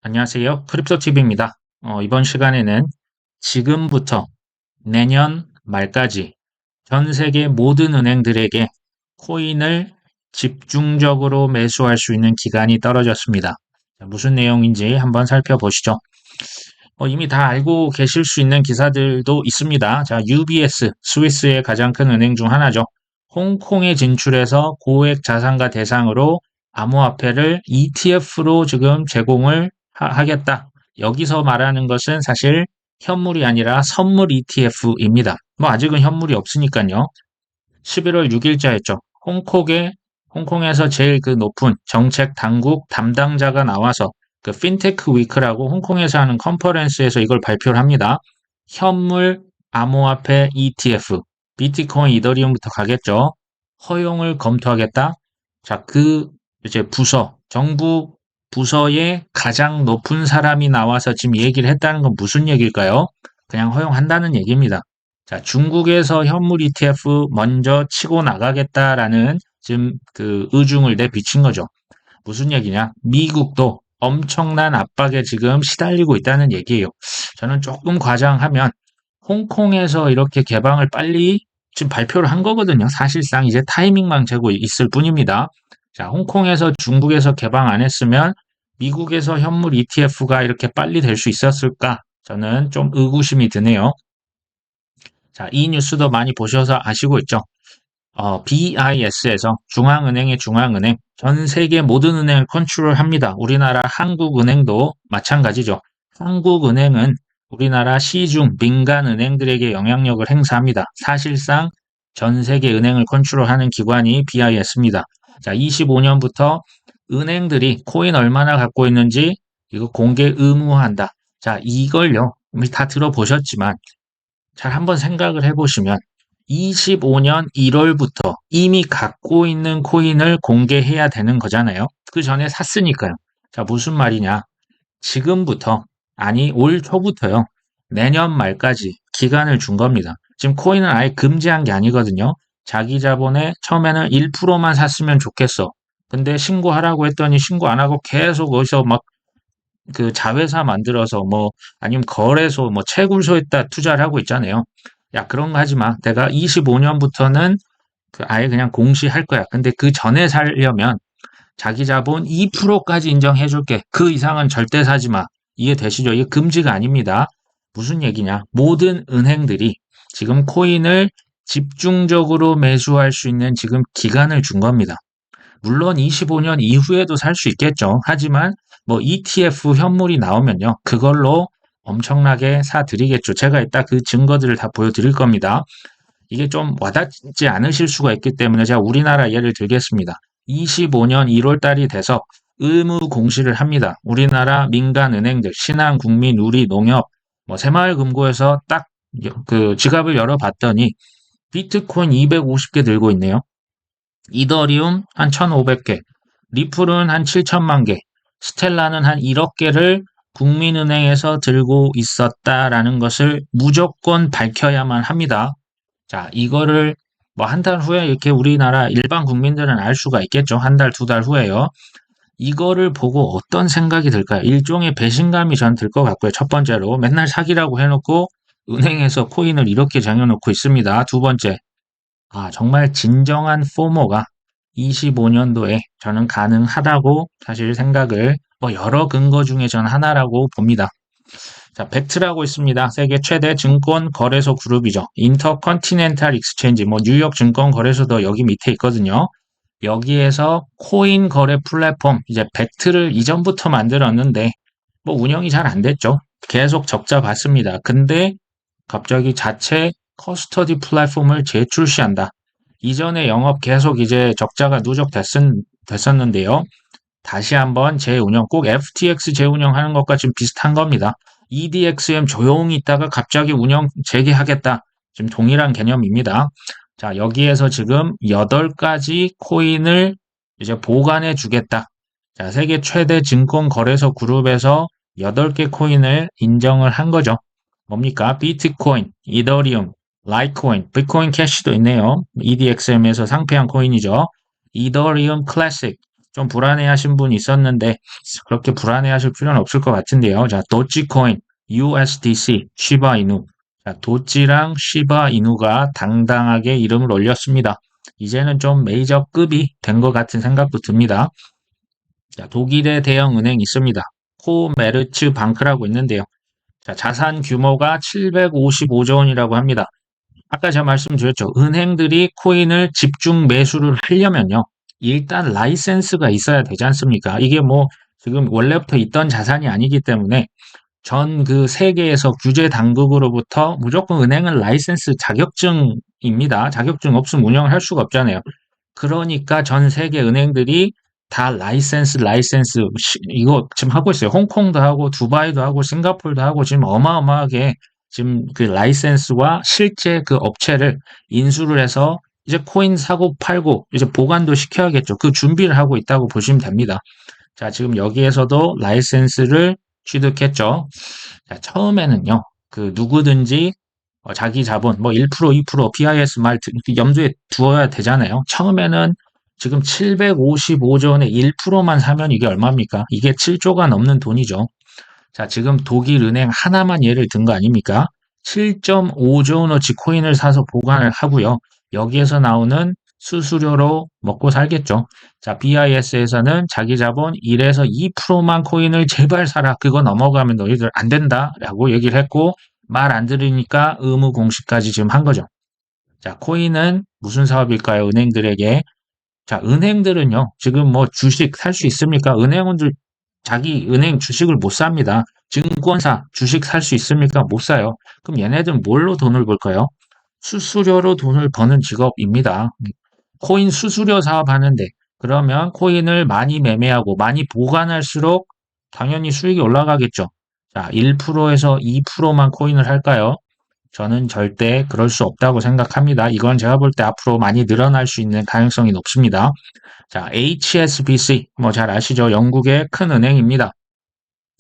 안녕하세요. 크립토TV입니다. 이번 시간에는 지금부터 내년 말까지 전 세계 모든 은행들에게 코인을 집중적으로 매수할 수 있는 기간이 떨어졌습니다. 자, 무슨 내용인지 한번 살펴보시죠. 이미 다 알고 계실 수 있는 기사들도 있습니다. 자, UBS, 스위스의 가장 큰 은행 중 하나죠. 홍콩에 진출해서 고액 자산가 대상으로 암호화폐를 ETF로 지금 제공을 하겠다. 여기서 말하는 것은 사실 현물이 아니라 선물 ETF입니다. 뭐 아직은 현물이 없으니까요. 11월 6일자였죠. 홍콩에서 제일 그 높은 정책 당국 담당자가 나와서 그 핀테크 위크라고 홍콩에서 하는 컨퍼런스에서 이걸 발표를 합니다. 현물 암호화폐 ETF, 비트코인, 이더리움부터 가겠죠. 허용을 검토하겠다. 자, 그 이제 정부 부서의 가장 높은 사람이 나와서 지금 얘기를 했다는 건 무슨 얘기일까요? 그냥 허용한다는 얘기입니다. 자, 중국에서 현물 ETF 먼저 치고 나가겠다라는 지금 그 의중을 내비친 거죠. 무슨 얘기냐? 미국도 엄청난 압박에 지금 시달리고 있다는 얘기예요. 저는 조금 과장하면 홍콩에서 이렇게 개방을 빨리 지금 발표를 한 거거든요. 사실상 이제 타이밍만 재고 있을 뿐입니다. 자, 홍콩에서 중국에서 개방 안 했으면 미국에서 현물 ETF가 이렇게 빨리 될 수 있었을까? 저는 좀 의구심이 드네요. 자, 이 뉴스도 많이 보셔서 아시고 있죠. BIS에서 중앙은행의 중앙은행, 전 세계 모든 은행을 컨트롤합니다. 우리나라 한국은행도 마찬가지죠. 한국은행은 우리나라 시중 민간은행들에게 영향력을 행사합니다. 사실상 전 세계 은행을 컨트롤하는 기관이 BIS입니다. 자, 25년부터 은행들이 코인 얼마나 갖고 있는지 이거 공개 의무화한다. 자, 이걸요. 우리 다 들어보셨지만 잘 한번 생각을 해보시면 25년 1월부터 이미 갖고 있는 코인을 공개해야 되는 거잖아요. 그 전에 샀으니까요. 자, 무슨 말이냐. 지금부터, 아니, 올 초부터요. 내년 말까지 기간을 준 겁니다. 지금 코인은 아예 금지한 게 아니거든요. 자기 자본의 처음에는 1%만 샀으면 좋겠어. 근데 신고하라고 했더니 신고 안 하고 계속 어디서 막 그 자회사 만들어서 뭐 아니면 거래소 뭐 채굴소에다 투자를 하고 있잖아요. 야, 그런 거 하지 마. 내가 25년부터는 그 아예 그냥 공시할 거야. 근데 그 전에 살려면 자기 자본 2%까지 인정해 줄게. 그 이상은 절대 사지 마. 이해되시죠? 이게 금지가 아닙니다. 무슨 얘기냐? 모든 은행들이 지금 코인을 집중적으로 매수할 수 있는 지금 기간을 준 겁니다. 물론 25년 이후에도 살 수 있겠죠. 하지만 뭐 ETF 현물이 나오면요. 그걸로 엄청나게 사드리겠죠. 제가 이따 그 증거들을 다 보여드릴 겁니다. 이게 좀 와닿지 않으실 수가 있기 때문에 제가 우리나라 예를 들겠습니다. 25년 1월 달이 돼서 의무 공시를 합니다. 우리나라 민간은행들, 신한, 국민, 우리, 농협, 뭐 새마을금고에서 딱 그 지갑을 열어봤더니 비트코인 250개 들고 있네요. 이더리움 한 1,500개, 리플은 한 7천만 개, 스텔라는 한 1억 개를 국민은행에서 들고 있었다라는 것을 무조건 밝혀야만 합니다. 자, 이거를 뭐 한 달 후에 이렇게 우리나라 일반 국민들은 알 수가 있겠죠. 한 달, 두 달 후에요. 이거를 보고 어떤 생각이 들까요? 일종의 배신감이 전 들 것 같고요. 첫 번째로 맨날 사기라고 해놓고 은행에서 코인을 이렇게 쟁여놓고 있습니다. 두 번째, 정말 진정한 포모가 25년도에 저는 가능하다고 사실 생각을 뭐 여러 근거 중에 전 하나라고 봅니다. 자, 벡트라고 있습니다. 세계 최대 증권 거래소 그룹이죠. 인터컨티넨탈 익스체인지, 뭐 뉴욕 증권 거래소도 여기 밑에 있거든요. 여기에서 코인 거래 플랫폼, 이제 벡트를 이전부터 만들었는데 뭐 운영이 잘 안 됐죠. 계속 적자 봤습니다. 근데 갑자기 자체 커스터디 플랫폼을 재출시한다. 이전에 영업 계속 이제 적자가 됐었는데요. 다시 한번 재운영, 꼭 FTX 재운영하는 것과 지금 비슷한 겁니다. EDXM 조용히 있다가 갑자기 운영 재개하겠다. 지금 동일한 개념입니다. 자, 여기에서 지금 8가지 코인을 이제 보관해 주겠다. 자, 세계 최대 증권 거래소 그룹에서 8개 코인을 인정을 한 거죠. 뭡니까? 비트코인, 이더리움, 라이트코인, 비트코인 캐시도 있네요. EDXM에서 상폐한 코인이죠. 이더리움 클래식, 좀 불안해하신 분이 있었는데 그렇게 불안해하실 필요는 없을 것 같은데요. 자, 도지코인, USDC, 시바이누. 자, 도지랑 시바이누가 당당하게 이름을 올렸습니다. 이제는 좀 메이저급이 된 것 같은 생각도 듭니다. 자, 독일의 대형 은행이 있습니다. 코메르츠 방크라고 있는데요. 자, 자산 규모가 755조 원이라고 합니다. 아까 제가 말씀드렸죠. 은행들이 코인을 집중 매수를 하려면요. 일단 라이센스가 있어야 되지 않습니까? 이게 뭐 지금 원래부터 있던 자산이 아니기 때문에 전 그 세계에서 규제 당국으로부터 무조건 은행은 라이센스 자격증입니다. 자격증 없으면 운영을 할 수가 없잖아요. 그러니까 전 세계 은행들이 다 라이센스 이거 지금 하고 있어요. 홍콩도 하고 두바이도 하고 싱가포르도 하고 지금 어마어마하게 지금 그 라이센스와 실제 그 업체를 인수를 해서 이제 코인 사고 팔고 이제 보관도 시켜야겠죠. 그 준비를 하고 있다고 보시면 됩니다. 자, 지금 여기에서도 라이센스를 취득했죠. 자, 처음에는요. 그 누구든지 자기 자본 뭐 1%, 2% BIS 말 염두에 두어야 되잖아요. 처음에는 지금 755조 원에 1%만 사면 이게 얼마입니까? 이게 7조가 넘는 돈이죠. 자, 지금 독일 은행 하나만 예를 든 거 아닙니까? 7.5조 원어치 코인을 사서 보관을 하고요. 여기에서 나오는 수수료로 먹고 살겠죠. 자, BIS에서는 자기 자본 1에서 2%만 코인을 제발 사라. 그거 넘어가면 너희들 안 된다라고 얘기를 했고 말 안 들으니까 의무 공시까지 지금 한 거죠. 자, 코인은 무슨 사업일까요? 은행들에게. 자, 은행들은요, 지금 뭐 주식 살 수 있습니까? 은행원들 자기 은행 주식을 못 삽니다. 증권사 주식 살 수 있습니까? 못 사요. 그럼 얘네들은 뭘로 돈을 벌까요? 수수료로 돈을 버는 직업입니다. 코인 수수료 사업 하는데, 그러면 코인을 많이 매매하고 많이 보관할수록 당연히 수익이 올라가겠죠. 자, 1%에서 2%만 코인을 할까요? 저는 절대 그럴 수 없다고 생각합니다. 이건 제가 볼 때 앞으로 많이 늘어날 수 있는 가능성이 높습니다. 자, HSBC, 뭐 잘 아시죠? 영국의 큰 은행입니다.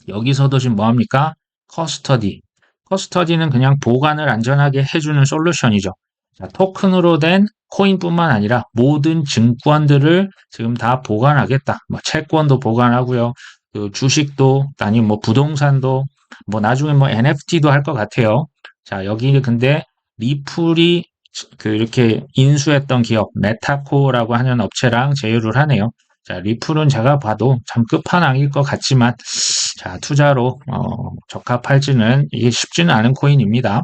여기서도 지금 뭐 합니까? 커스터디. 커스터디는 그냥 보관을 안전하게 해주는 솔루션이죠. 자, 토큰으로 된 코인뿐만 아니라 모든 증권들을 지금 다 보관하겠다. 뭐 채권도 보관하고요. 그 주식도 아니면 뭐 부동산도 뭐 나중에 뭐 NFT도 할 것 같아요. 자, 여기 근데 리플이 그 이렇게 인수했던 기업 메타코라고 하는 업체랑 제휴를 하네요. 자, 리플은 제가 봐도 참 끝판왕일 것 같지만 자, 투자로 적합할지는 이게 쉽지는 않은 코인입니다.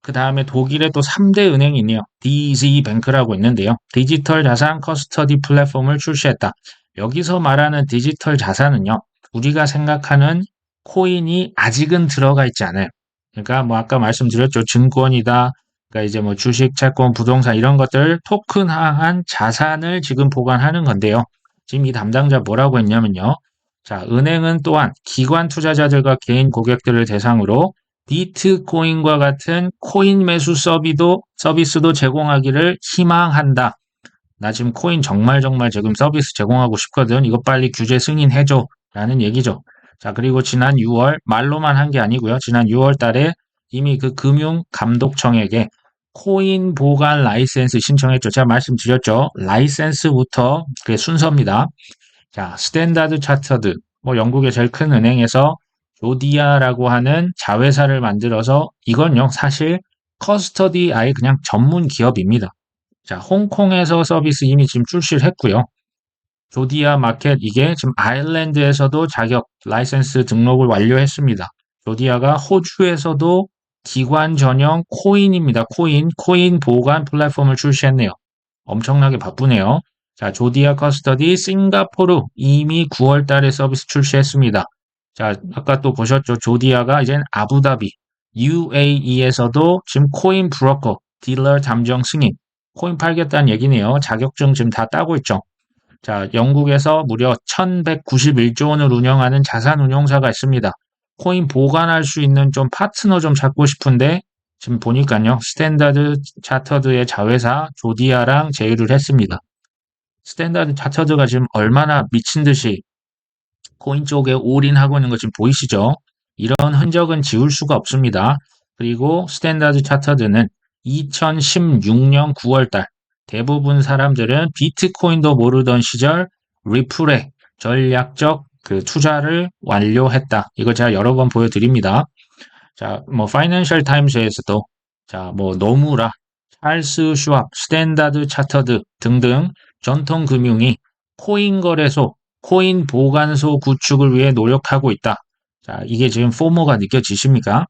그 다음에 독일의 또 3대 은행이 있네요. DZ뱅크라고 있는데요. 디지털 자산 커스터디 플랫폼을 출시했다. 여기서 말하는 디지털 자산은요. 우리가 생각하는 코인이 아직은 들어가 있지 않아요. 그러니까 뭐 아까 말씀드렸죠. 증권이다. 그러니까 이제 뭐 주식, 채권, 부동산 이런 것들 토큰화한 자산을 지금 보관하는 건데요. 지금 이 담당자 뭐라고 했냐면요. 자, 은행은 또한 기관 투자자들과 개인 고객들을 대상으로 비트코인과 같은 코인 매수 서비스도 제공하기를 희망한다. 나 지금 코인 정말 지금 서비스 제공하고 싶거든. 이거 빨리 규제 승인해줘. 라는 얘기죠. 자, 그리고 지난 6월, 말로만 한 게 아니고요. 지난 6월 달에 이미 그 금융감독청에게 코인 보관 라이센스 신청했죠. 제가 말씀드렸죠. 라이센스부터 그게 순서입니다. 자, 스탠다드 차터드, 뭐 영국의 제일 큰 은행에서 조디아라고 하는 자회사를 만들어서 이건요, 사실 커스터디 아예 그냥 전문 기업입니다. 자, 홍콩에서 서비스 이미 지금 출시를 했고요. 조디아 마켓 이게 지금 아일랜드에서도 자격 라이센스 등록을 완료했습니다. 조디아가 호주에서도 기관 전용 코인입니다. 코인 보관 플랫폼을 출시했네요. 엄청나게 바쁘네요. 자, 조디아 커스터디 싱가포르 이미 9월 달에 서비스 출시했습니다. 자, 아까 또 보셨죠? 조디아가 이젠 아부다비, UAE에서도 지금 코인 브로커, 딜러 잠정 승인, 코인 팔겠다는 얘기네요. 자격증 지금 다 따고 있죠. 자, 영국에서 무려 1191조 원을 운영하는 자산운용사가 있습니다. 코인 보관할 수 있는 좀 파트너 좀 찾고 싶은데 지금 보니까요. 스탠다드 차터드의 자회사 조디아랑 제휴를 했습니다. 스탠다드 차터드가 지금 얼마나 미친 듯이 코인 쪽에 올인하고 있는 거 지금 보이시죠? 이런 흔적은 지울 수가 없습니다. 그리고 스탠다드 차터드는 2016년 9월 달 대부분 사람들은 비트코인도 모르던 시절 리플에 전략적 그 투자를 완료했다. 이거 제가 여러 번 보여드립니다. 자, 뭐 파이낸셜 타임스에서도 자, 뭐 노무라, 찰스 슈왑, 스탠다드 차터드 등등 전통 금융이 코인 거래소, 코인 보관소 구축을 위해 노력하고 있다. 자, 이게 지금 포모가 느껴지십니까?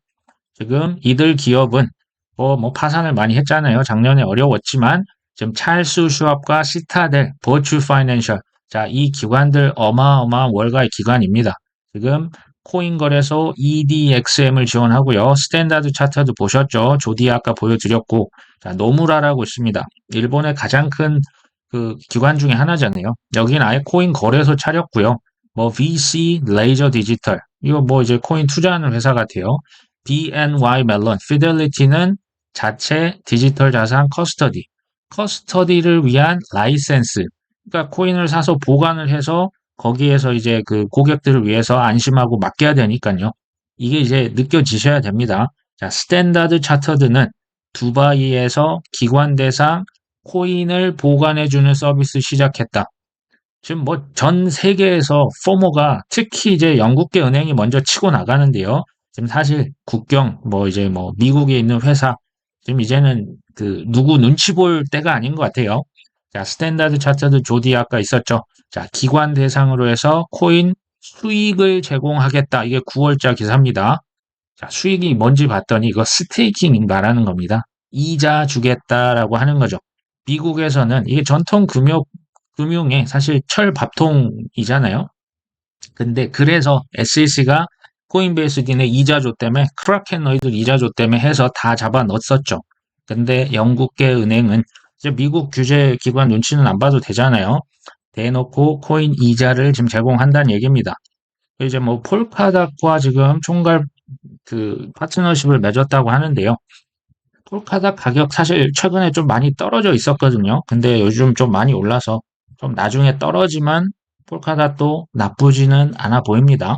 지금 이들 기업은 뭐 파산을 많이 했잖아요. 작년에 어려웠지만 지금 찰스 슈왑과 시타델, 버추 파이낸셜 자, 이 기관들 어마어마한 월가의 기관입니다. 지금 코인 거래소 EDXM을 지원하고요. 스탠다드 차트도 보셨죠? 조디 아까 보여드렸고, 자, 노무라라고 있습니다. 일본의 가장 큰 그 기관 중에 하나잖아요. 여기는 아예 코인 거래소 차렸고요. 뭐 VC, 레이저 디지털, 이거 뭐 이제 코인 투자하는 회사 같아요. BNY 멜론, 피델리티는 자체 디지털 자산 커스터디, 커스터디를 위한 라이센스, 그러니까 코인을 사서 보관을 해서 거기에서 이제 그 고객들을 위해서 안심하고 맡겨야 되니까요. 이게 이제 느껴지셔야 됩니다. 자, 스탠다드 차터드는 두바이에서 기관 대상 코인을 보관해주는 서비스 시작했다. 지금 뭐 전 세계에서 포모가 특히 이제 영국계 은행이 먼저 치고 나가는데요. 지금 사실 국경 뭐 이제 뭐 미국에 있는 회사 지금 이제는 그 누구 눈치 볼 때가 아닌 것 같아요. 자, 스탠다드 차트드 조디 아까 있었죠. 자, 기관 대상으로 해서 코인 수익을 제공하겠다. 이게 9월자 기사입니다. 자, 수익이 뭔지 봤더니 이거 스테이킹 말하는 겁니다. 이자 주겠다라고 하는 거죠. 미국에서는 이게 전통 금융의 사실 철밥통이잖아요. 근데 그래서 SEC가 코인베이스 딘의 이자조 때문에 크라켄 너희들 이자조 때문에 해서 다 잡아 넣었었죠. 근데 영국계 은행은 이제 미국 규제 기관 눈치는 안 봐도 되잖아요. 대놓고 코인 이자를 지금 제공한다는 얘기입니다. 이제 뭐 폴카닥과 지금 총괄 그 파트너십을 맺었다고 하는데요. 폴카닥 가격 사실 최근에 좀 많이 떨어져 있었거든요. 근데 요즘 좀 많이 올라서 좀 나중에 떨어지만 폴카닥도 나쁘지는 않아 보입니다.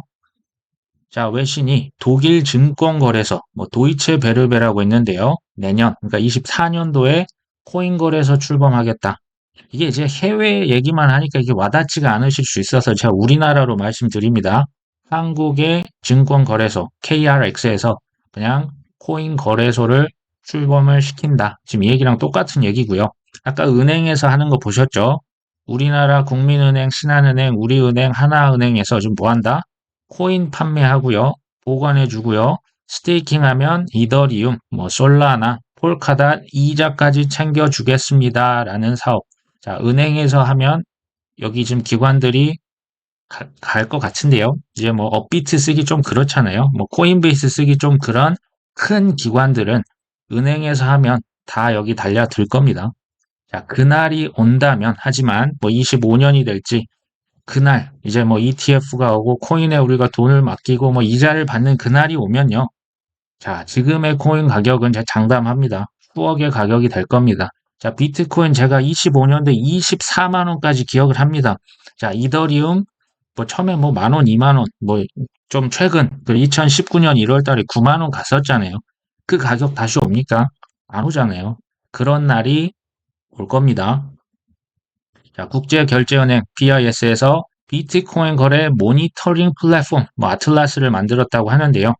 자, 외신이 독일 증권거래소, 뭐 도이체 베르베라고 있는데요. 내년, 그러니까 24년도에 코인 거래소 출범하겠다. 이게 이제 해외 얘기만 하니까 이게 와닿지가 않으실 수 있어서 제가 우리나라로 말씀드립니다. 한국의 증권거래소 KRX에서 그냥 코인 거래소를 출범을 시킨다. 지금 이 얘기랑 똑같은 얘기고요. 아까 은행에서 하는 거 보셨죠? 우리나라 국민은행, 신한은행, 우리은행, 하나은행에서 지금 뭐 한다? 코인 판매하고요. 보관해주고요. 스테이킹하면 이더리움, 뭐 솔라나, 폴카닷 이자까지 챙겨주겠습니다. 라는 사업. 자, 은행에서 하면 여기 지금 기관들이 갈 것 같은데요. 이제 뭐 업비트 쓰기 좀 그렇잖아요. 뭐 코인베이스 쓰기 좀 그런 큰 기관들은 은행에서 하면 다 여기 달려들 겁니다. 자, 그날이 온다면 하지만 뭐 25년이 될지 그날 이제 뭐 ETF가 오고 코인에 우리가 돈을 맡기고 뭐 이자를 받는 그날이 오면요. 자, 지금의 코인 가격은 제가 장담합니다. 수억의 가격이 될 겁니다. 자, 비트코인 제가 25년도에 24만 원까지 기억을 합니다. 자, 이더리움 뭐 처음에 뭐 만 원, 2만 원, 뭐 좀 최근 그 2019년 1월 달에 9만 원 갔었잖아요. 그 가격 다시 옵니까? 안 오잖아요. 그런 날이 올 겁니다. 자, 국제결제은행 BIS에서 비트코인 거래 모니터링 플랫폼 뭐 아틀라스를 만들었다고 하는데요.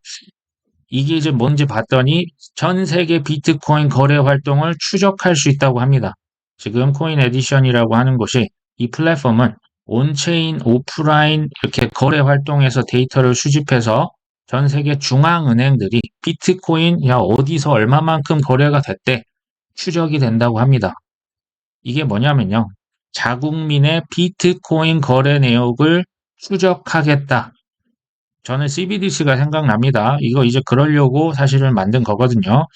이게 이제 뭔지 봤더니 전 세계 비트코인 거래 활동을 추적할 수 있다고 합니다. 지금 코인 에디션이라고 하는 곳이 이 플랫폼은 온체인, 오프라인 이렇게 거래 활동에서 데이터를 수집해서 전 세계 중앙은행들이 비트코인 야 어디서 얼마만큼 거래가 됐대 추적이 된다고 합니다. 이게 뭐냐면요. 자국민의 비트코인 거래 내역을 추적하겠다. 저는 CBDC가 생각납니다. 이거 이제 그러려고 사실은 만든 거거든요.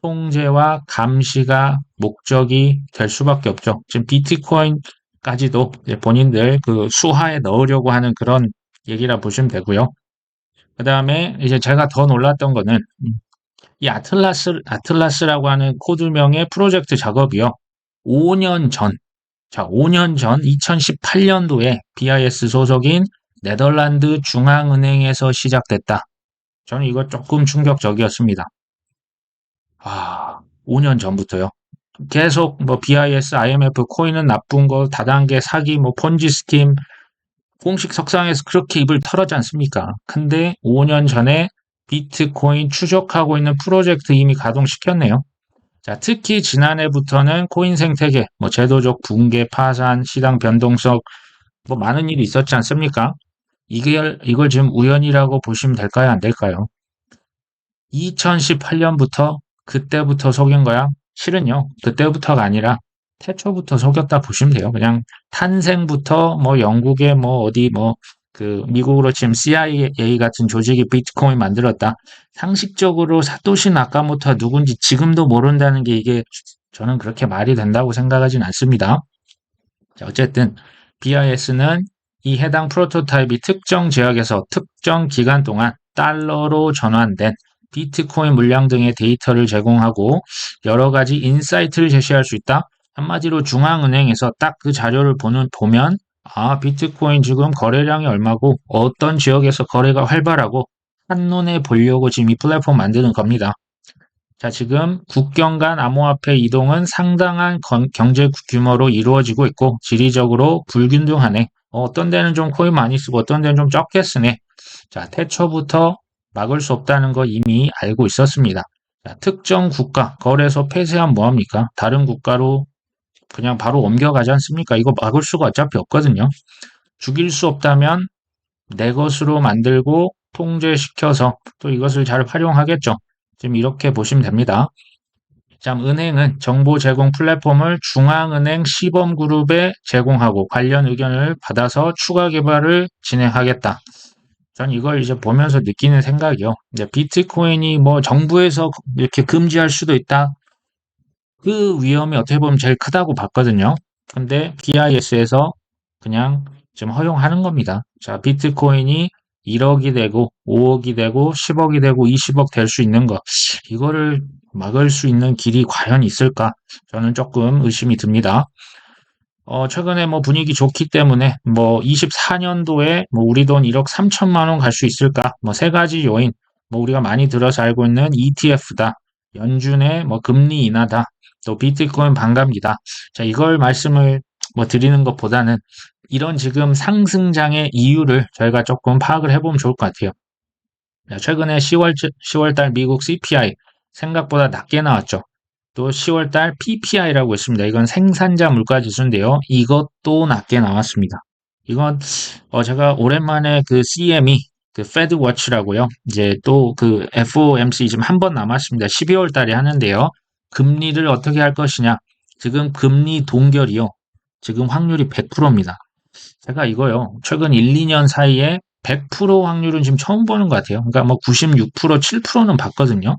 통제와 감시가 목적이 될 수밖에 없죠. 지금 비트코인까지도 본인들 그 수하에 넣으려고 하는 그런 얘기라 보시면 되고요. 그 다음에 이제 제가 더 놀랐던 거는 이 아틀라스라고 하는 코드명의 프로젝트 작업이요. 5년 전, 자, 5년 전 2018년도에 BIS 소속인 네덜란드 중앙은행에서 시작됐다. 저는 이거 조금 충격적이었습니다. 5년 전부터요. 계속 뭐 BIS, IMF, 코인은 나쁜 거, 다단계 사기, 뭐 폰지 스킴, 공식 석상에서 그렇게 입을 털었지 않습니까? 근데 5년 전에 비트코인 추적하고 있는 프로젝트 이미 가동시켰네요. 자, 특히 지난해부터는 코인 생태계, 뭐 제도적 붕괴, 파산, 시장 변동성, 뭐 많은 일이 있었지 않습니까? 이걸 지금 우연이라고 보시면 될까요? 안 될까요? 2018년부터 그때부터 속인 거야? 실은요. 그때부터가 아니라 태초부터 속였다 보시면 돼요. 그냥 탄생부터 뭐 영국의 뭐 어디 뭐 그 미국으로 치면 CIA 같은 조직이 비트코인 만들었다. 상식적으로 사토시 나카모토가 누군지 지금도 모른다는 게 이게 저는 그렇게 말이 된다고 생각하진 않습니다. 자, 어쨌든 BIS는 이 해당 프로토타입이 특정 지역에서 특정 기간 동안 달러로 전환된 비트코인 물량 등의 데이터를 제공하고 여러 가지 인사이트를 제시할 수 있다. 한마디로 중앙은행에서 딱 그 자료를 보면 비트코인 지금 거래량이 얼마고 어떤 지역에서 거래가 활발하고 한눈에 보려고 지금 이 플랫폼 만드는 겁니다. 자, 지금 국경 간 암호화폐 이동은 상당한 경제 규모로 이루어지고 있고 지리적으로 불균등하네. 어떤 데는 좀 코인 많이 쓰고 어떤 데는 좀 적게 쓰네. 자, 태초부터 막을 수 없다는 거 이미 알고 있었습니다. 자, 특정 국가 거래소 폐쇄하면 뭐합니까? 다른 국가로 그냥 바로 옮겨가지 않습니까? 이거 막을 수가 어차피 없거든요. 죽일 수 없다면 내 것으로 만들고 통제시켜서 또 이것을 잘 활용하겠죠. 지금 이렇게 보시면 됩니다. 참, 은행은 정보 제공 플랫폼을 중앙은행 시범그룹에 제공하고 관련 의견을 받아서 추가 개발을 진행하겠다. 전 이걸 이제 보면서 느끼는 생각이요. 이제 비트코인이 뭐 정부에서 이렇게 금지할 수도 있다. 그 위험이 어떻게 보면 제일 크다고 봤거든요. 근데 BIS에서 그냥 지금 허용하는 겁니다. 자, 비트코인이 1억이 되고 5억이 되고 10억이 되고 20억 될 수 있는 것. 이거를 막을 수 있는 길이 과연 있을까? 저는 조금 의심이 듭니다. 최근에 뭐 분위기 좋기 때문에 뭐 24년도에 뭐 우리 돈 1억 3천만 원 갈 수 있을까? 뭐 세 가지 요인. 뭐 우리가 많이 들어서 알고 있는 ETF다. 연준의 뭐 금리 인하다. 또 비트코인 반감기다. 자, 이걸 말씀을 뭐 드리는 것보다는 이런 지금 상승장의 이유를 저희가 조금 파악을 해보면 좋을 것 같아요. 자, 최근에 10월달 미국 CPI 생각보다 낮게 나왔죠. 또 10월달 PPI라고 있습니다. 이건 생산자 물가지수인데요. 이것도 낮게 나왔습니다. 이건 제가 오랜만에 그 CME 그 페드 워치라고요. 이제 또 그 FOMC 지금 한 번 남았습니다. 12월 달에 하는데요. 금리를 어떻게 할 것이냐. 지금 금리 동결이요. 지금 확률이 100%입니다. 제가 이거요. 최근 1, 2년 사이에 100% 확률은 지금 처음 보는 것 같아요. 그러니까 뭐 96%, 7%는 봤거든요.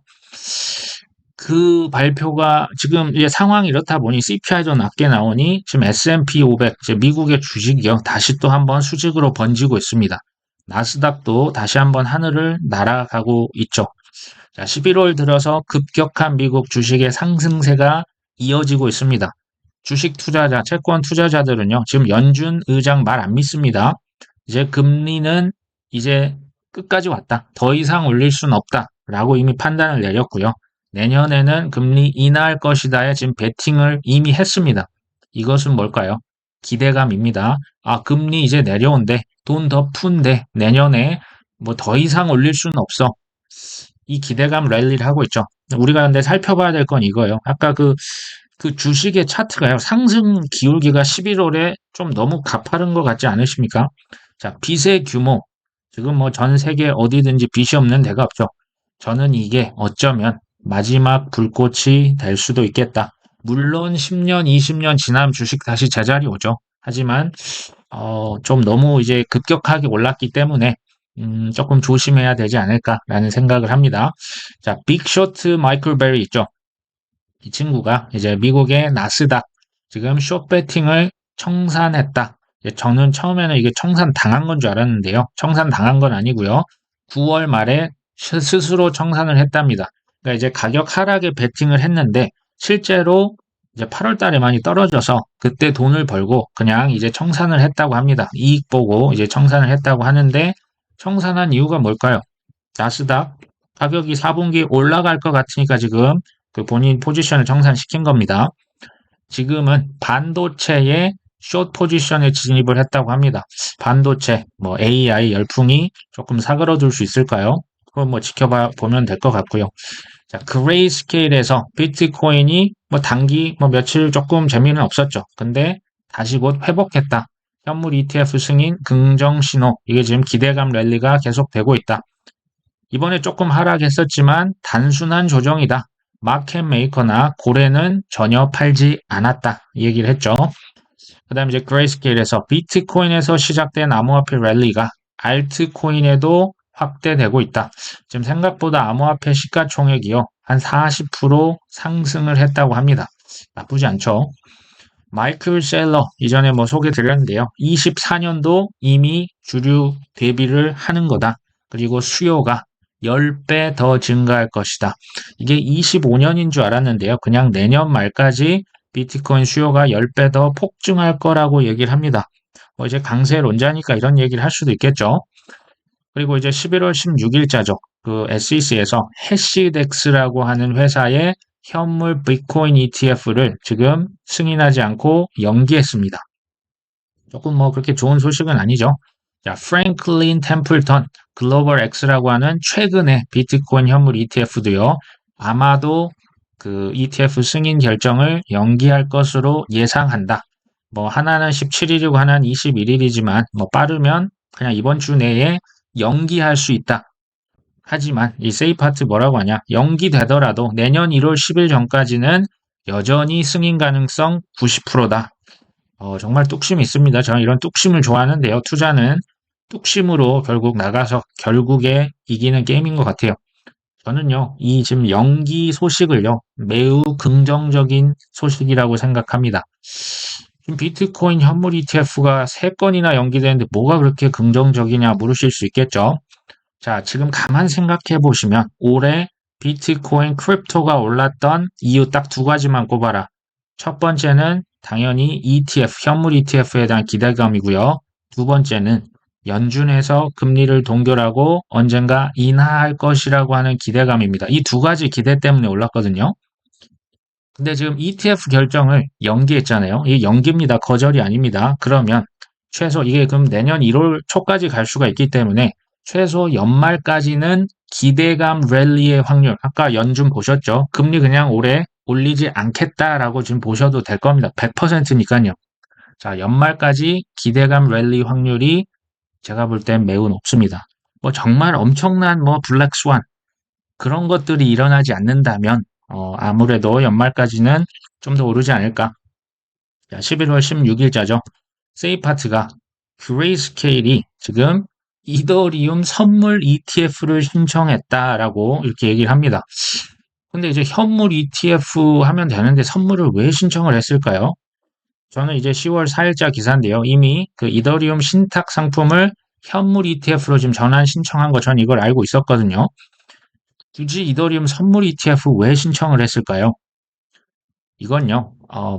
그 발표가 지금 이제 상황이 이렇다 보니 CPI도 낮게 나오니 지금 S&P 500, 이제 미국의 주식이요. 다시 또 한번 수직으로 번지고 있습니다. 나스닥도 다시 한번 하늘을 날아가고 있죠. 자, 11월 들어서 급격한 미국 주식의 상승세가 이어지고 있습니다. 주식 투자자, 채권 투자자들은요, 지금 연준 의장 말 안 믿습니다. 이제 금리는 이제 끝까지 왔다. 더 이상 올릴 수는 없다. 라고 이미 판단을 내렸고요. 내년에는 금리 인하할 것이다에 지금 베팅을 이미 했습니다. 이것은 뭘까요? 기대감입니다. 금리 이제 내려온대. 돈 더 푼대. 내년에 뭐 더 이상 올릴 수는 없어. 이 기대감 랠리를 하고 있죠. 우리가 근데 살펴봐야 될 건 이거예요. 아까 그 주식의 차트가요. 상승 기울기가 11월에 좀 너무 가파른 것 같지 않으십니까? 자, 빚의 규모. 지금 뭐 전 세계 어디든지 빚이 없는 데가 없죠. 저는 이게 어쩌면 마지막 불꽃이 될 수도 있겠다. 물론 10년, 20년 지나면 주식 다시 제자리 오죠. 하지만 좀 너무 이제 급격하게 올랐기 때문에 조금 조심해야 되지 않을까라는 생각을 합니다. 자, 빅쇼트 마이클 베리 있죠. 이 친구가 이제 미국의 나스닥 지금 숏 배팅을 청산했다. 저는 처음에는 이게 청산 당한 건 줄 알았는데요. 청산 당한 건 아니고요. 9월 말에 스스로 청산을 했답니다. 그러니까 이제 가격 하락에 베팅을 했는데 실제로 이제 8월 달에 많이 떨어져서 그때 돈을 벌고 그냥 이제 청산을 했다고 합니다. 이익 보고 이제 청산을 했다고 하는데 청산한 이유가 뭘까요? 나스닥 가격이 4분기 올라갈 것 같으니까 지금 그 본인 포지션을 청산시킨 겁니다. 지금은 반도체의 숏 포지션에 진입을 했다고 합니다. 반도체, 뭐 AI 열풍이 조금 사그러들 수 있을까요? 그건 뭐 지켜봐 보면 될 것 같고요. 자, 그레이스케일에서 비트코인이 뭐 단기 뭐 며칠 조금 재미는 없었죠. 근데 다시 곧 회복했다. 현물 ETF 승인 긍정 신호. 이게 지금 기대감 랠리가 계속되고 있다. 이번에 조금 하락했었지만 단순한 조정이다. 마켓 메이커나 고래는 전혀 팔지 않았다. 이 얘기를 했죠. 그 다음에 이제 그레이스케일에서 비트코인에서 시작된 암호화폐 랠리가 알트코인에도 확대되고 있다. 지금 생각보다 암호화폐 시가총액이요. 한 40% 상승을 했다고 합니다. 나쁘지 않죠. 마이클 셀러 이전에 뭐 소개 드렸는데요. 24년도 이미 주류 대비를 하는 거다. 그리고 수요가 10배 더 증가할 것이다. 이게 25년인 줄 알았는데요. 그냥 내년 말까지 비트코인 수요가 10배 더 폭증할 거라고 얘기를 합니다. 뭐 이제 강세론자니까 이런 얘기를 할 수도 있겠죠. 그리고 이제 11월 16일자죠. 그 SEC에서 해시덱스라고 하는 회사의 현물 비트코인 ETF를 지금 승인하지 않고 연기했습니다. 조금 뭐 그렇게 좋은 소식은 아니죠. 자, 프랭클린 템플턴 글로벌 X라고 하는 최근에 비트코인 현물 ETF도요. 아마도 그 ETF 승인 결정을 연기할 것으로 예상한다. 뭐 하나는 17일이고 하나는 21일이지만 뭐 빠르면 그냥 이번 주 내에 연기할 수 있다. 하지만 이 세이파트 뭐라고 하냐? 연기되더라도 내년 1월 10일 전까지는 여전히 승인 가능성 90%다. 정말 뚝심이 있습니다. 저는 이런 뚝심을 좋아하는데요. 투자는 뚝심으로 결국 나가서 결국에 이기는 게임인 것 같아요. 저는요, 이 지금 연기 소식을요, 매우 긍정적인 소식이라고 생각합니다. 지금 비트코인 현물 ETF가 3건이나 연기되는데 뭐가 그렇게 긍정적이냐 물으실 수 있겠죠. 자, 지금 가만 생각해 보시면 올해 비트코인 크립토가 올랐던 이유 딱 두 가지만 꼽아라. 첫 번째는 당연히 ETF, 현물 ETF에 대한 기대감이고요. 두 번째는 연준에서 금리를 동결하고 언젠가 인하할 것이라고 하는 기대감입니다. 이 두 가지 기대 때문에 올랐거든요. 근데 지금 ETF 결정을 연기했잖아요. 이게 연기입니다. 거절이 아닙니다. 그러면 최소 이게 그럼 내년 1월 초까지 갈 수가 있기 때문에 최소 연말까지는 기대감 랠리의 확률, 아까 연준 보셨죠? 금리 그냥 올해 올리지 않겠다라고 지금 보셔도 될 겁니다. 100%니까요. 자, 연말까지 기대감 랠리 확률이 제가 볼 땐 매우 높습니다. 뭐 정말 엄청난 뭐 블랙스완 그런 것들이 일어나지 않는다면 아무래도 연말까지는 좀 더 오르지 않을까. 자, 11월 16일자죠. 세이파트가 그레이스케일이 지금 이더리움 선물 ETF를 신청했다라고 이렇게 얘기를 합니다. 근데 이제 현물 ETF 하면 되는데 선물을 왜 신청을 했을까요? 저는 이제 10월 4일자 기사인데요. 이미 그 이더리움 신탁 상품을 현물 ETF로 지금 전환 신청한 거 전 이걸 알고 있었거든요. 굳이 이더리움 선물 ETF 왜 신청을 했을까요? 이건요,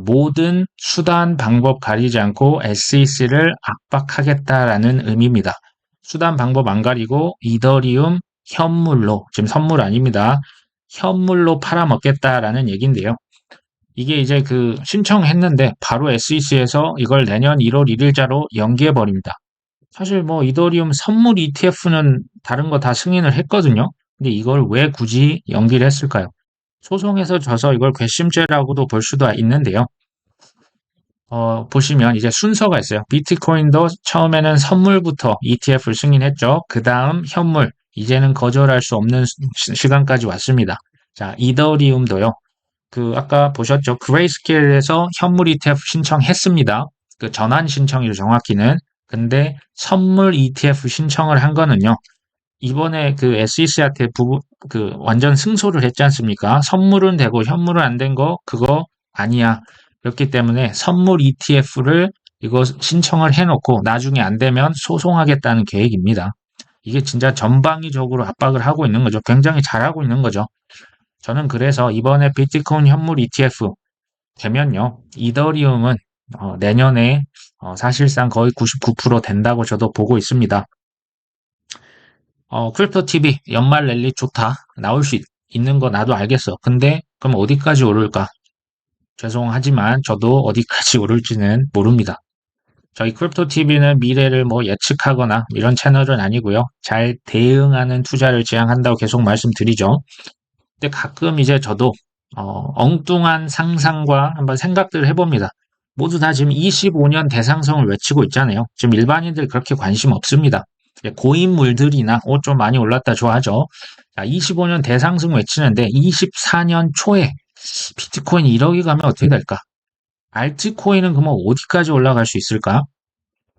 모든 수단 방법 가리지 않고 SEC를 압박하겠다라는 의미입니다. 수단 방법 안 가리고 이더리움 현물로, 지금 선물 아닙니다. 현물로 팔아먹겠다라는 얘기인데요. 이게 이제 그 신청했는데 바로 SEC에서 이걸 내년 1월 1일자로 연기해버립니다. 사실 뭐 이더리움 선물 ETF는 다른 거 다 승인을 했거든요. 근데 이걸 왜 굳이 연기를 했을까요? 소송에서 져서 이걸 괘씸죄라고도 볼 수도 있는데요. 보시면 이제 순서가 있어요. 비트코인도 처음에는 선물부터 ETF를 승인했죠. 그 다음 현물, 이제는 거절할 수 없는 시간까지 왔습니다. 자, 이더리움도요. 그 아까 보셨죠? 그레이스케일에서 현물 ETF 신청했습니다. 그 전환 신청이죠, 정확히는. 근데 선물 ETF 신청을 한 거는요. 이번에 그 SEC한테 그 완전 승소를 했지 않습니까? 선물은 되고 현물은 안 된 거 그거 아니야. 그렇기 때문에 선물 ETF를 이거 신청을 해놓고 나중에 안 되면 소송하겠다는 계획입니다. 이게 진짜 전방위적으로 압박을 하고 있는 거죠. 굉장히 잘하고 있는 거죠. 저는 그래서 이번에 비트코인 현물 ETF 되면요. 이더리움은 내년에 사실상 거의 99% 된다고 저도 보고 있습니다. 크립토 TV 연말 랠리 좋다. 나올 수 있는 거 나도 알겠어. 근데 그럼 어디까지 오를까? 죄송하지만 저도 어디까지 오를지는 모릅니다. 저희 크립토TV는 미래를 뭐 예측하거나 이런 채널은 아니고요. 잘 대응하는 투자를 지향한다고 계속 말씀드리죠. 근데 가끔 이제 저도 엉뚱한 상상과 한번 생각들을 해봅니다. 모두 다 지금 25년 대상성을 외치고 있잖아요. 지금 일반인들 그렇게 관심 없습니다. 고인물들이나 좀 많이 올랐다 좋아하죠. 자, 25년 대상승 외치는데 24년 초에 비트코인 1억이 가면 어떻게 될까? 알트코인은 그러면 어디까지 올라갈 수 있을까?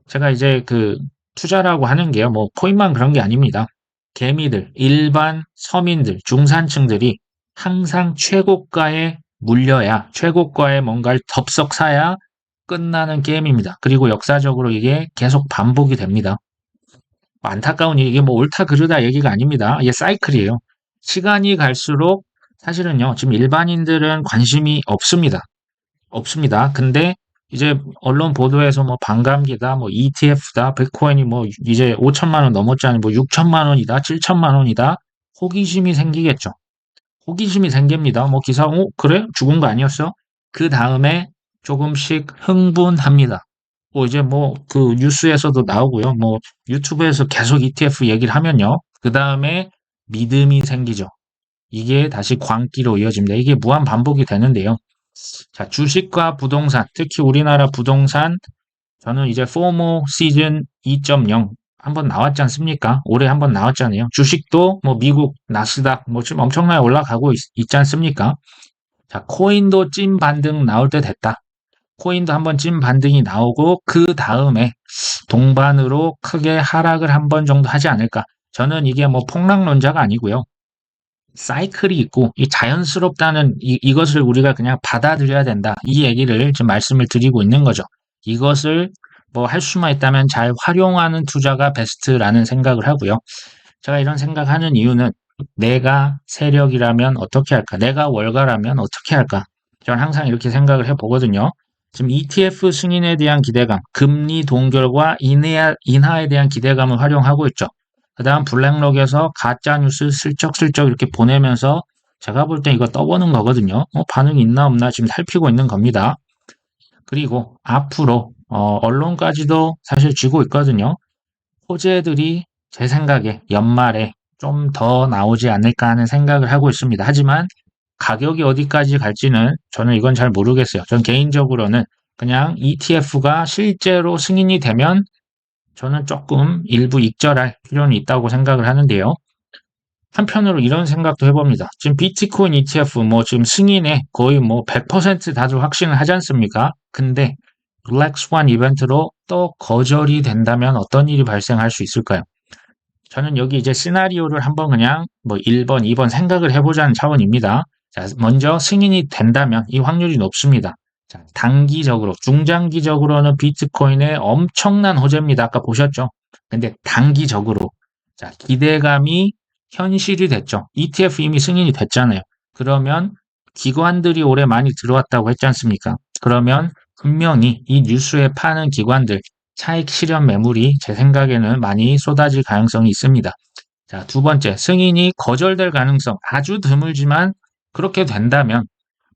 제가 이제 그 투자라고 하는 게요, 뭐 코인만 그런 게 아닙니다. 개미들, 일반 서민들, 중산층들이 항상 최고가에 물려야, 최고가에 뭔가를 덥석 사야 끝나는 게임입니다. 그리고 역사적으로 이게 계속 반복이 됩니다. 안타까운 이게 뭐 옳다 그르다 얘기가 아닙니다. 이게 사이클이에요. 시간이 갈수록 사실은요, 지금 일반인들은 관심이 없습니다. 없습니다. 근데 이제 언론 보도에서 뭐 반감기다, 뭐 ETF다, 비트코인이 뭐 이제 5천만 원 넘었잖아요. 뭐 6천만 원이다, 7천만 원이다. 호기심이 생기겠죠. 호기심이 생깁니다. 뭐 기사, 그래? 죽은 거 아니었어? 그 다음에 조금씩 흥분합니다. 뭐 이제 뭐 그 뉴스에서도 나오고요. 뭐 유튜브에서 계속 ETF 얘기를 하면요. 그 다음에 믿음이 생기죠. 이게 다시 광기로 이어집니다. 이게 무한 반복이 되는데요. 자, 주식과 부동산, 특히 우리나라 부동산, 저는 이제 포모 시즌 2.0 한번 나왔지 않습니까? 올해 한번 나왔잖아요. 주식도 뭐 미국 나스닥 뭐 지금 엄청나게 올라가고 있지 않습니까? 자, 코인도 찐 반등 나올 때 됐다. 코인도 한번 찐 반등이 나오고 그 다음에 동반으로 크게 하락을 한 번 정도 하지 않을까. 저는 이게 뭐 폭락론자가 아니고요. 사이클이 있고 이 자연스럽다는 이것을 우리가 그냥 받아들여야 된다. 이 얘기를 지금 말씀을 드리고 있는 거죠. 이것을 뭐 할 수만 있다면 잘 활용하는 투자가 베스트라는 생각을 하고요. 제가 이런 생각하는 이유는 내가 세력이라면 어떻게 할까? 내가 월가라면 어떻게 할까? 저는 항상 이렇게 생각을 해보거든요. 지금 ETF 승인에 대한 기대감, 금리 동결과 인하에 대한 기대감을 활용하고 있죠. 그 다음 블랙록에서 가짜뉴스 슬쩍슬쩍 이렇게 보내면서 제가 볼 때 이거 떠보는 거거든요. 반응이 있나 없나 지금 살피고 있는 겁니다. 그리고 앞으로 언론까지도 사실 쥐고 있거든요. 호재들이 제 생각에 연말에 좀 더 나오지 않을까 하는 생각을 하고 있습니다. 하지만 가격이 어디까지 갈지는 저는 이건 잘 모르겠어요. 전 개인적으로는 그냥 ETF가 실제로 승인이 되면 저는 조금 일부 익절할 필요는 있다고 생각을 하는데요. 한편으로 이런 생각도 해봅니다. 지금 비트코인 ETF 뭐 지금 승인에 거의 뭐 100% 다들 확신을 하지 않습니까? 근데 블랙스완 이벤트로 또 거절이 된다면 어떤 일이 발생할 수 있을까요? 저는 여기 이제 시나리오를 한번 그냥 뭐 1번, 2번 생각을 해보자는 차원입니다. 자, 먼저 승인이 된다면 이 확률이 높습니다. 자, 단기적으로, 중장기적으로는 비트코인의 엄청난 호재입니다. 아까 보셨죠? 근데 단기적으로, 자, 기대감이 현실이 됐죠. ETF 이미 승인이 됐잖아요. 그러면 기관들이 올해 많이 들어왔다고 했지 않습니까? 그러면 분명히 이 뉴스에 파는 기관들, 차익 실현 매물이 제 생각에는 많이 쏟아질 가능성이 있습니다. 자, 두 번째, 승인이 거절될 가능성 아주 드물지만 그렇게 된다면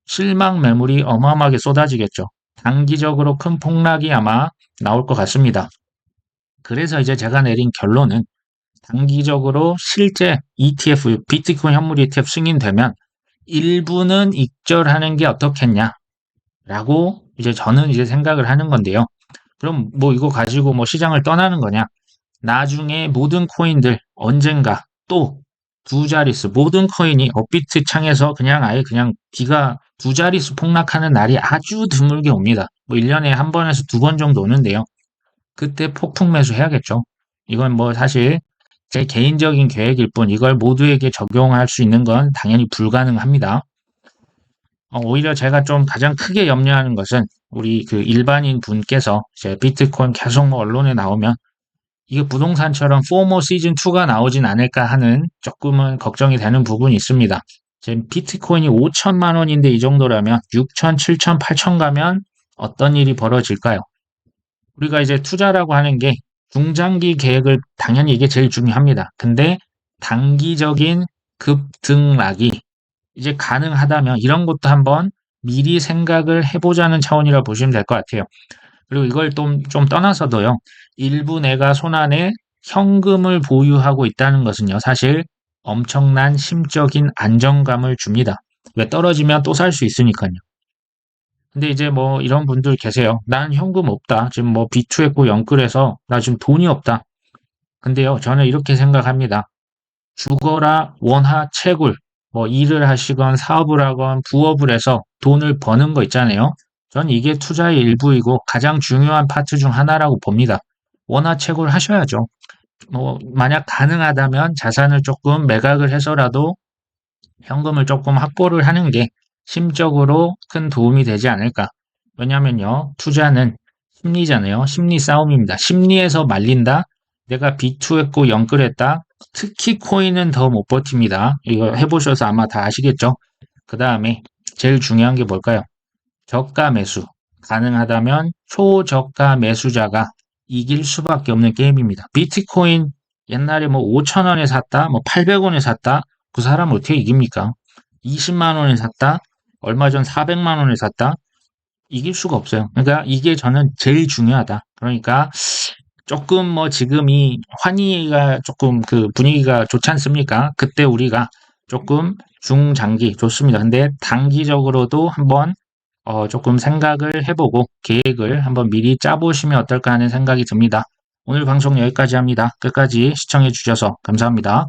실망 매물이 어마어마하게 쏟아지겠죠. 단기적으로 큰 폭락이 아마 나올 것 같습니다. 그래서 이제 제가 내린 결론은 단기적으로 실제 ETF, 비트코인 현물 ETF 승인되면 일부는 익절하는 게 어떻겠냐라고 이제 저는 이제 생각을 하는 건데요. 그럼 뭐 이거 가지고 뭐 시장을 떠나는 거냐? 나중에 모든 코인들 언젠가 또 두 자릿수 모든 코인이 업비트 창에서 그냥 아예 그냥 비가 두 자릿수 폭락하는 날이 아주 드물게 옵니다. 뭐 1년에 한 번에서 두 번 정도 오는데요. 그때 폭풍 매수해야겠죠. 이건 뭐 사실 제 개인적인 계획일 뿐 이걸 모두에게 적용할 수 있는 건 당연히 불가능합니다. 오히려 제가 좀 가장 크게 염려하는 것은 우리 그 일반인 분께서 이제 비트코인 계속 뭐 언론에 나오면 이게 부동산처럼 포모 시즌 2가 나오진 않을까 하는 조금은 걱정이 되는 부분이 있습니다. 지금 비트코인이 5천만 원인데 이 정도라면 6천, 7천, 8천 가면 어떤 일이 벌어질까요? 우리가 이제 투자라고 하는 게 중장기 계획을 당연히 이게 제일 중요합니다. 근데 단기적인 급등락이 이제 가능하다면 이런 것도 한번 미리 생각을 해보자는 차원이라 보시면 될 것 같아요. 그리고 이걸 좀 떠나서도요. 일부 내가 손안에 현금을 보유하고 있다는 것은요. 사실 엄청난 심적인 안정감을 줍니다. 왜 떨어지면 또 살 수 있으니까요. 근데 이제 뭐 이런 분들 계세요. 난 현금 없다. 지금 뭐 비투했고 영끌해서 나 지금 돈이 없다. 근데요, 저는 이렇게 생각합니다. 죽어라 원하 채굴. 뭐 일을 하시건 사업을 하건 부업을 해서 돈을 버는 거 있잖아요. 전 이게 투자의 일부이고 가장 중요한 파트 중 하나라고 봅니다. 원화 채굴 하셔야죠. 뭐 만약 가능하다면 자산을 조금 매각을 해서라도 현금을 조금 확보를 하는 게 심적으로 큰 도움이 되지 않을까. 왜냐면요, 투자는 심리잖아요. 심리 싸움입니다. 심리에서 말린다. 내가 비투했고 영끌했다. 특히 코인은 더 못 버팁니다. 이거 해보셔서 아마 다 아시겠죠? 그 다음에 제일 중요한 게 뭘까요? 저가 매수. 가능하다면 초저가 매수자가 이길 수밖에 없는 게임입니다. 비트코인 옛날에 뭐 5천 원에 샀다, 뭐 800원에 샀다. 그 사람 어떻게 이깁니까? 20만 원에 샀다, 얼마 전 400만 원에 샀다. 이길 수가 없어요. 그러니까 이게 저는 제일 중요하다. 그러니까 조금 뭐 지금 이 환희가 조금 그 분위기가 좋지 않습니까? 그때 우리가 조금 중장기 좋습니다. 근데 단기적으로도 한번 조금 생각을 해보고 계획을 한번 미리 짜보시면 어떨까 하는 생각이 듭니다. 오늘 방송 여기까지 합니다. 끝까지 시청해 주셔서 감사합니다.